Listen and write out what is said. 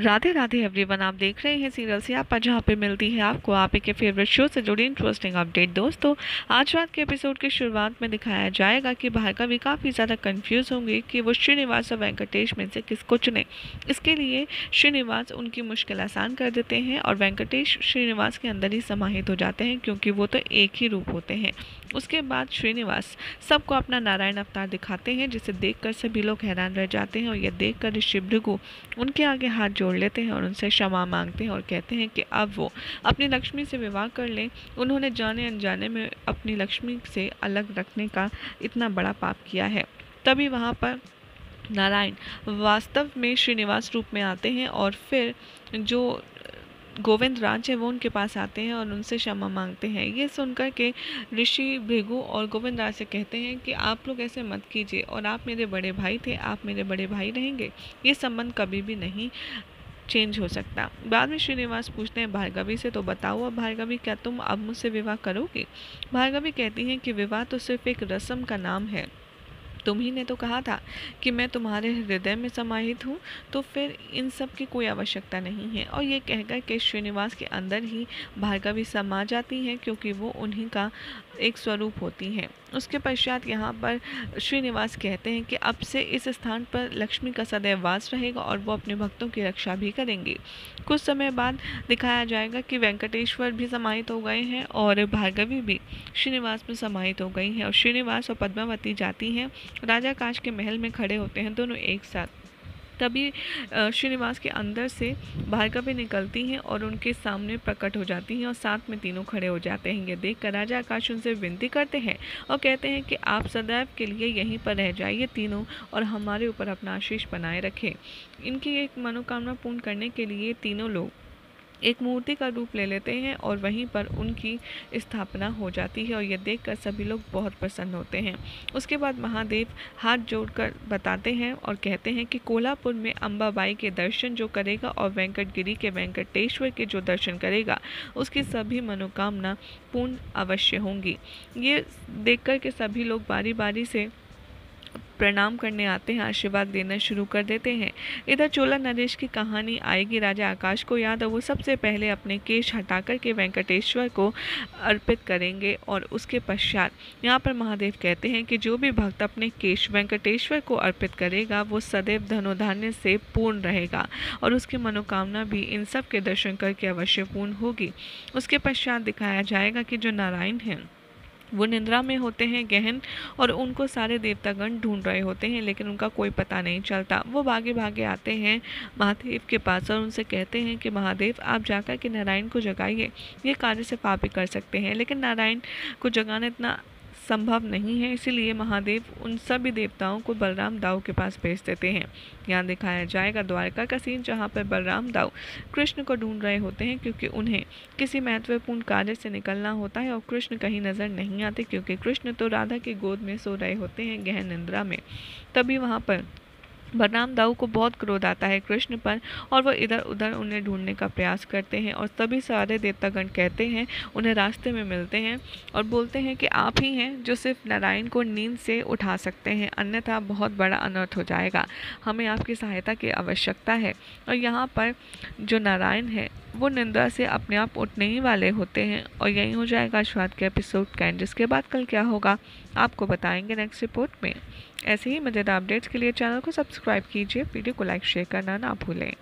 Radhe Radhe everyone, आप देख रहे हैं सीरियल सियापा, जहाँ पे मिलती है आपको आप के फेवरेट शो से जुड़ी इंटरेस्टिंग अपडेट। दोस्तों, आज रात के एपिसोड की शुरुआत में दिखाया जाएगा कि भार्गवी काफ़ी ज़्यादा कंफ्यूज होंगी कि वो श्रीनिवास और वेंकटेश में से किसको चुने। इसके लिए श्रीनिवास उनकी मुश्किल आसान कर देते हैं और वेंकटेश श्रीनिवास के अंदर ही समाहित हो जाते हैं, क्योंकि वो तो एक ही रूप होते हैं। उसके बाद श्रीनिवास सबको अपना नारायण अवतार दिखाते हैं, जिसे देखकर सभी लोग हैरान रह जाते हैं और यह देखकर ऋषि भृगु उनके आगे हाथ जोड़ लेते हैं और उनसे क्षमा मांगते हैं और कहते हैं कि अब वो अपनी लक्ष्मी से विवाह कर लें। उन्होंने जाने अनजाने में अपनी लक्ष्मी से अलग रखने का इतना बड़ा पाप किया है। तभी वहाँ पर नारायण वास्तव में श्रीनिवास रूप में आते हैं और फिर जो गोविंद राज है वो उनके पास आते हैं और उनसे क्षमा मांगते हैं। ये सुनकर के ऋषि भृगु और गोविंद राज से कहते हैं कि आप लोग ऐसे मत कीजिए, और आप मेरे बड़े भाई थे, आप मेरे बड़े भाई रहेंगे। ये संबंध कभी भी नहीं चेंज हो सकता। बाद में श्रीनिवास पूछते हैं भार्गवी से, तो बताओ अब भार्गवी, क्या तुम अब मुझसे विवाह करोगी? भार्गवी कहती हैं कि विवाह तो सिर्फ एक रस्म का नाम है। तुम ही ने तो कहा था कि मैं तुम्हारे हृदय में समाहित हूँ, तो फिर इन सब की कोई आवश्यकता नहीं है। और ये कहकर के श्रीनिवास के अंदर ही भार्गवी समा जाती हैं, क्योंकि वो उन्हीं का एक स्वरूप होती हैं। उसके पश्चात यहाँ पर श्रीनिवास कहते हैं कि अब से इस स्थान पर लक्ष्मी का सदैव वास रहेगा और वो अपने भक्तों की रक्षा भी करेंगे। कुछ समय बाद दिखाया जाएगा कि वेंकटेश्वर भी समाहित हो गए हैं और भार्गवी भी श्रीनिवास में समाहित हो गई हैं, और श्रीनिवास और पद्मावती जाती हैं, राजा काश के महल में खड़े होते हैं दोनों एक साथ। तभी श्रीनिवास के अंदर से भार्गवी निकलती हैं और उनके सामने प्रकट हो जाती हैं और साथ में तीनों खड़े हो जाते हैं। ये देखकर राजा आकाश उनसे विनती करते हैं और कहते हैं कि आप सदैव के लिए यहीं पर रह जाइए तीनों, और हमारे ऊपर अपना आशीष बनाए रखें। इनकी एक मनोकामना पूर्ण करने के लिए तीनों लोग एक मूर्ति का रूप ले लेते हैं और वहीं पर उनकी स्थापना हो जाती है, और यह देखकर सभी लोग बहुत प्रसन्न होते हैं। उसके बाद महादेव हाथ जोड़कर बताते हैं और कहते हैं कि कोल्हापुर में अंबाबाई के दर्शन जो करेगा और वेंकटगिरी के वेंकटेश्वर के जो दर्शन करेगा, उसकी सभी मनोकामना पूर्ण अवश्य होंगी। ये देखकर के सभी लोग बारी बारी से प्रणाम करने आते हैं, आशीर्वाद देना शुरू कर देते हैं। इधर चोला नरेश की कहानी आएगी राजा आकाश को याद, और वो सबसे पहले अपने केश हटाकर के वेंकटेश्वर को अर्पित करेंगे। और उसके पश्चात यहाँ पर महादेव कहते हैं कि जो भी भक्त अपने केश वेंकटेश्वर को अर्पित करेगा वो सदैव धनोधान्य से पूर्ण रहेगा और उसकी मनोकामना भी इन सब के दर्शन करके अवश्य पूर्ण होगी। उसके पश्चात दिखाया जाएगा कि जो नारायण हैं वो निद्रा में होते हैं गहन, और उनको सारे देवतागण ढूंढ रहे होते हैं, लेकिन उनका कोई पता नहीं चलता। वो भागे भागे आते हैं महादेव के पास और उनसे कहते हैं कि महादेव, आप जाकर के नारायण को जगाइए, ये कार्य सिर्फ आप ही कर सकते हैं। लेकिन नारायण को जगाना इतना संभव नहीं है, इसीलिए महादेव उन सभी देवताओं को बलराम दाऊ के पास भेज देते हैं। यहाँ दिखाया जाएगा द्वारका का सीन, जहाँ पर बलराम दाऊ कृष्ण को ढूंढ रहे होते हैं, क्योंकि उन्हें किसी महत्वपूर्ण कार्य से निकलना होता है और कृष्ण कहीं नज़र नहीं आते, क्योंकि कृष्ण तो राधा की गोद में सो रहे होते हैं गहन निद्रा में। तभी वहाँ पर बलराम दाऊ को बहुत क्रोध आता है कृष्ण पर, और वो इधर उधर उन्हें ढूंढने का प्रयास करते हैं, और तभी सारे देवतागण कहते हैं, उन्हें रास्ते में मिलते हैं और बोलते हैं कि आप ही हैं जो सिर्फ नारायण को नींद से उठा सकते हैं, अन्यथा बहुत बड़ा अनर्थ हो जाएगा, हमें आपकी सहायता की आवश्यकता है। और यहाँ पर जो नारायण है वो निंदा से अपने आप उठने ही वाले होते हैं, और यही हो जाएगा आज रात के एपिसोड का एंड। जिसके बाद कल क्या होगा आपको बताएंगे नेक्स्ट रिपोर्ट में। ऐसे ही मज़ेदार अपडेट्स के लिए चैनल को सब्सक्राइब कीजिए, वीडियो को लाइक शेयर करना ना भूलें।